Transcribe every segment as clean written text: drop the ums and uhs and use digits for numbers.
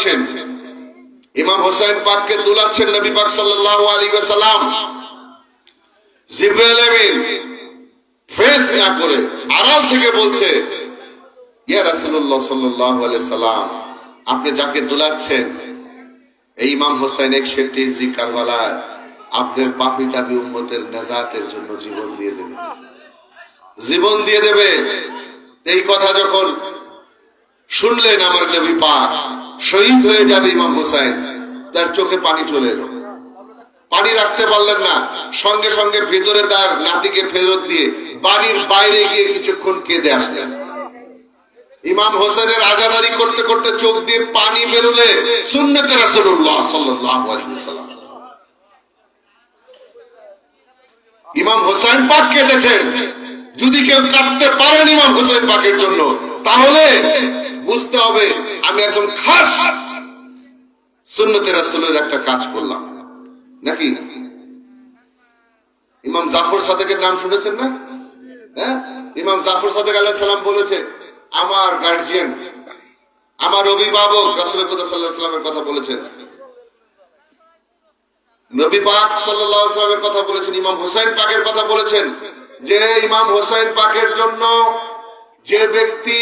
দুলাচ্ছেন, ইমাম হোসেন পাককে দুলাচ্ছেন নবী পাক সাল্লাল্লাহু আলাইহি ওয়াসাল্লাম। জিবরাইল আমিন ফেস না করে আড়াল থেকে বলছে, ইয়া রাসূলুল্লাহ সাল্লাল্লাহু আলাইহি সাল্লাম, আপনি যাকে দুলাচ্ছেন এই ইমাম হোসেন 61 হিজরি কারবালায় আপনার পাপী তাপী উম্মতের নাজাতের জন্য জীবন দিয়ে দেবে, জীবন দিয়ে দেবে। এই কথা যখন শুনলেন আমার নবী পাক, শহীদ হয়ে যাবে ইমাম হোসেন, তার চোখে পানি চলে এলো, পানি রাখতে পারলেন না, সঙ্গে সঙ্গে ভেতরে তার নাতিকে ফেরত দিয়ে বাড়ির বাইরে গিয়ে কিছুক্ষণ কেঁদে আসলেন। ইমাম হোসেনের আজাদারি করতে করতে চোখ দিয়ে পানি বেরোলে সুন্নতে রাসূলুল্লাহ সাল্লাল্লাহু আলাইহি ওয়াসাল্লাম। ইমাম হোসেন পাক কেঁদেছেন। যদি কেউ কাঁদতে পারেন ইমাম হোসেন পাকের জন্য, তাহলে বুঝতে হবে আমি একদম খাস সুন্নতে রাসূলের একটা কাজ করলাম নাকি। ইমাম জাফর সাদেকের নাম শুনেছেন না? হ্যাঁ, ইমাম জাফর সাদেক আলাইহিস সালাম বলেছে, আমার গার্জিয়ান, আমার অভিভাবক রাসূল সাল্লাল্লাহু আলাইহি ওয়াসাল্লামের কথা বলেছেন, নবী পাক সাল্লাল্লাহু আলাইহি ওয়াসাল্লামের কথা বলেছেন, ইমাম হোসেন পাকের কথা বলেছেন যে ইমাম হোসেন পাকের জন্য যে ব্যক্তি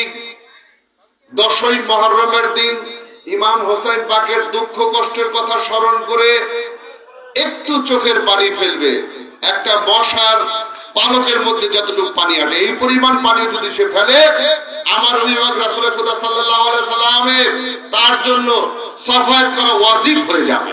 10ই মুহররমের দিন ইমাম হোসেন পাকের দুঃখ কষ্টের কথা স্মরণ করে একটু চোখের পানি ফেলবে, একটা মশার পালকের মধ্যে যতটুকু পানি আটে এই পরিমাণ পানি যদি সে ফেলে, আমার অভিভাবক রাসূল সাল্লাল্লাহু আলাইহি ওয়াসাল্লামের তার জন্য সাফায়াত করা ওয়াজিব হয়ে যাবে।